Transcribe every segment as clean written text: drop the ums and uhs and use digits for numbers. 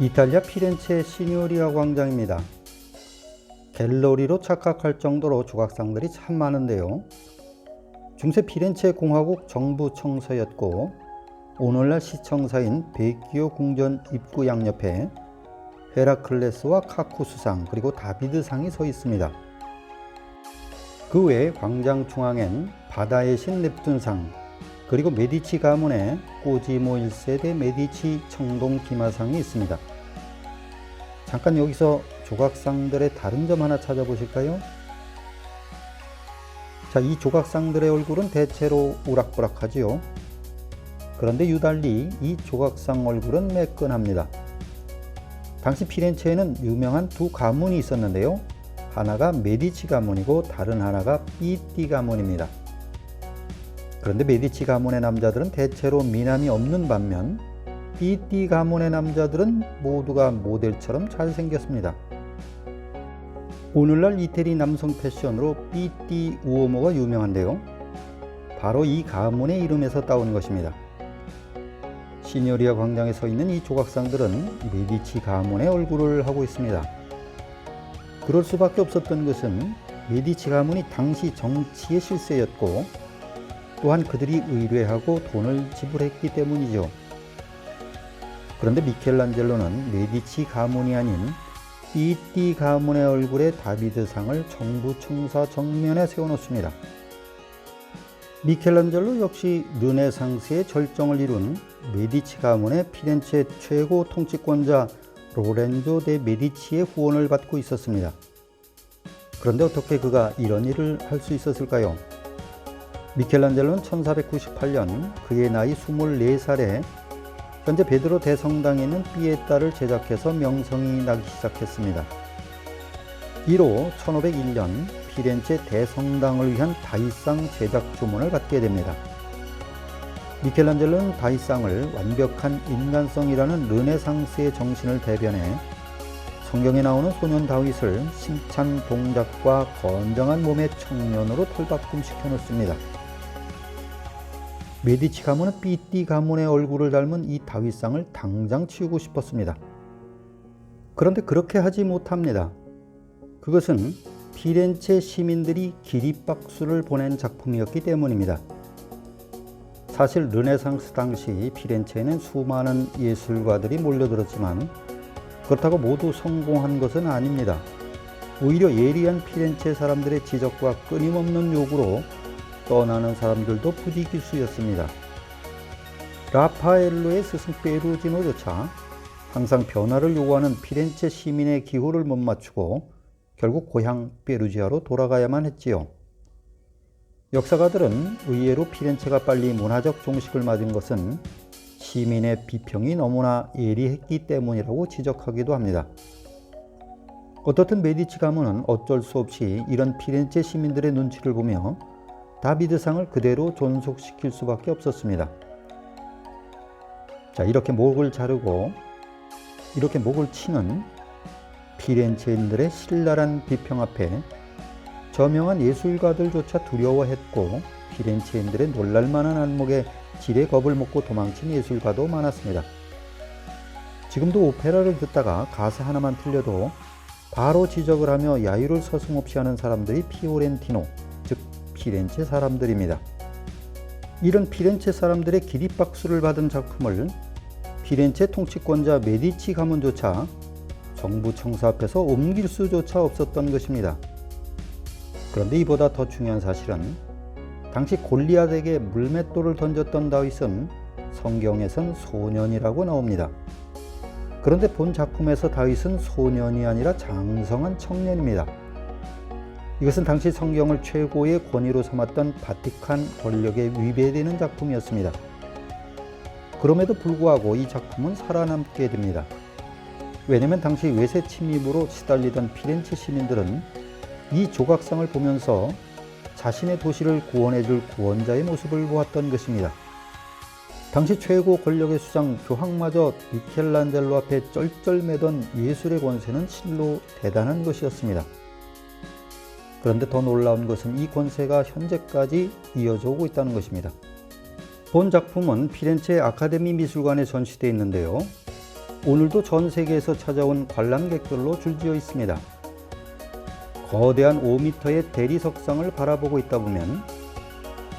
이탈리아 피렌체 시뇨리아 광장입니다. 갤러리로 착각할 정도로 조각상들이 참 많은데요. 중세 피렌체 공화국 정부 청서였고 오늘날 시청사인 베키오 궁전 입구 양옆에 헤라클레스와 카쿠스상 그리고 다비드상이 서 있습니다. 그 외에 광장 중앙엔 바다의 신 넵툰상 그리고 메디치 가문의 꼬지모 1세대 메디치 청동 기마상이 있습니다. 잠깐 여기서 조각상들의 다른 점 하나 찾아보실까요? 자, 이 조각상들의 얼굴은 대체로 우락부락하지요. 그런데 유달리 이 조각상 얼굴은 매끈합니다. 당시 피렌체에는 유명한 두 가문이 있었는데요. 하나가 메디치 가문이고 다른 하나가 삐띠 가문입니다. 그런데 메디치 가문의 남자들은 대체로 미남이 없는 반면 삐띠 가문의 남자들은 모두가 모델처럼 잘생겼습니다. 오늘날 이태리 남성 패션으로 삐띠 우오모가 유명한데요. 바로 이 가문의 이름에서 따온 것입니다. 시뇨리아 광장에 서 있는 이 조각상들은 메디치 가문의 얼굴을 하고 있습니다. 그럴 수밖에 없었던 것은 메디치 가문이 당시 정치의 실세였고 또한 그들이 의뢰하고 돈을 지불했기 때문이죠. 그런데 미켈란젤로는 메디치 가문이 아닌 삐띠 가문의 얼굴에 다비드상을 정부 청사 정면에 세워놓습니다. 미켈란젤로 역시 르네상스의 절정을 이룬 메디치 가문의 피렌체 최고 통치권자 로렌조 데 메디치의 후원을 받고 있었습니다. 그런데 어떻게 그가 이런 일을 할 수 있었을까요? 미켈란젤로는 1498년 그의 나이 24살에 현재 베드로 대성당에 있는 피에타를 제작해서 명성이 나기 시작했습니다. 이로 1501년 피렌체 대성당을 위한 다윗상 제작 주문을 받게 됩니다. 미켈란젤로는 다윗상을 완벽한 인간성이라는 르네상스의 정신을 대변해 성경에 나오는 소년 다윗을 심찬 동작과 건장한 몸의 청년으로 털바꿈시켜 놓습니다. 메디치 가문은 삐띠 가문의 얼굴을 닮은 이 다윗상을 당장 치우고 싶었습니다. 그런데 그렇게 하지 못합니다. 그것은 피렌체 시민들이 기립박수를 보낸 작품이었기 때문입니다. 사실 르네상스 당시 피렌체에는 수많은 예술가들이 몰려들었지만 그렇다고 모두 성공한 것은 아닙니다. 오히려 예리한 피렌체 사람들의 지적과 끊임없는 요구로 떠나는 사람들도 부지기수였습니다. 라파엘로의 스승 페루지노조차 항상 변화를 요구하는 피렌체 시민의 기호를 못 맞추고 결국 고향 페루지아로 돌아가야만 했지요. 역사가들은 의외로 피렌체가 빨리 문화적 종식을 맞은 것은 시민의 비평이 너무나 예리했기 때문이라고 지적하기도 합니다. 어떻든 메디치 가문은 어쩔 수 없이 이런 피렌체 시민들의 눈치를 보며 다비드상을 그대로 존속시킬 수밖에 없었습니다. 자, 이렇게 목을 자르고 이렇게 목을 치는 피렌체인들의 신랄한 비평 앞에 저명한 예술가들조차 두려워했고 피렌체인들의 놀랄만한 안목에 지레 겁을 먹고 도망친 예술가도 많았습니다. 지금도 오페라를 듣다가 가사 하나만 틀려도 바로 지적을 하며 야유를 서슴없이 하는 사람들이 피오렌티노, 즉 피렌체 사람들입니다. 이런 피렌체 사람들의 기립박수를 받은 작품을 피렌체 통치권자 메디치 가문조차 정부 청사 앞에서 옮길 수조차 없었던 것입니다. 그런데 이보다 더 중요한 사실은 당시 골리앗에게 물맷돌을 던졌던 다윗은 성경에선 소년이라고 나옵니다. 그런데 본 작품에서 다윗은 소년이 아니라 장성한 청년입니다. 이것은 당시 성경을 최고의 권위로 삼았던 바티칸 권력에 위배되는 작품이었습니다. 그럼에도 불구하고 이 작품은 살아남게 됩니다. 왜냐하면 당시 외세 침입으로 시달리던 피렌체 시민들은 이 조각상을 보면서 자신의 도시를 구원해줄 구원자의 모습을 보았던 것입니다. 당시 최고 권력의 수장 교황마저 미켈란젤로 앞에 쩔쩔매던 예술의 권세는 실로 대단한 것이었습니다. 그런데 더 놀라운 것은 이 권세가 현재까지 이어져 오고 있다는 것입니다. 본 작품은 피렌체 아카데미 미술관에 전시되어 있는데요. 오늘도 전 세계에서 찾아온 관람객들로 줄지어 있습니다. 거대한 5m의 대리석상을 바라보고 있다 보면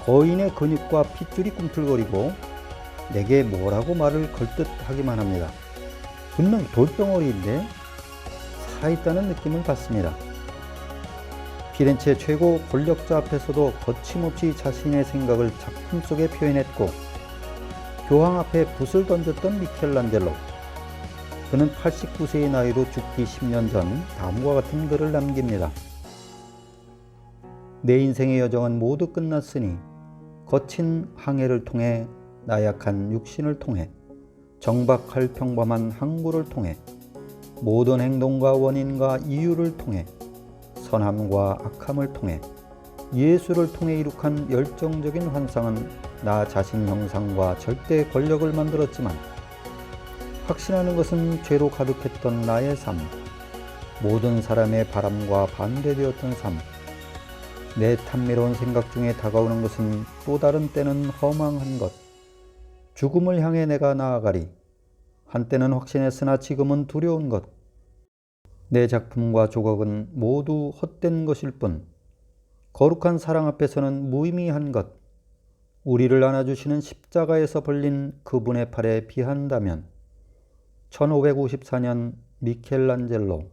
거인의 근육과 핏줄이 꿈틀거리고 내게 뭐라고 말을 걸듯 하기만 합니다. 분명 돌덩어리인데 살아있다는 느낌을 받습니다. 피렌체 최고 권력자 앞에서도 거침없이 자신의 생각을 작품 속에 표현했고 교황 앞에 붓을 던졌던 미켈란젤로. 그는 89세의 나이로 죽기 10년 전 다음과 같은 글을 남깁니다. 내 인생의 여정은 모두 끝났으니 거친 항해를 통해 나약한 육신을 통해 정박할 평범한 항구를 통해 모든 행동과 원인과 이유를 통해 선함과 악함을 통해 예수를 통해 이룩한 열정적인 환상은 나 자신 형상과 절대 권력을 만들었지만 확신하는 것은 죄로 가득했던 나의 삶, 모든 사람의 바람과 반대되었던 삶, 내 탐미로운 생각 중에 다가오는 것은 또 다른 때는 허망한 것, 죽음을 향해 내가 나아가리, 한때는 확신했으나 지금은 두려운 것, 내 작품과 조각은 모두 헛된 것일 뿐, 거룩한 사랑 앞에서는 무의미한 것, 우리를 안아주시는 십자가에서 벌린 그분의 팔에 비한다면 1554년 미켈란젤로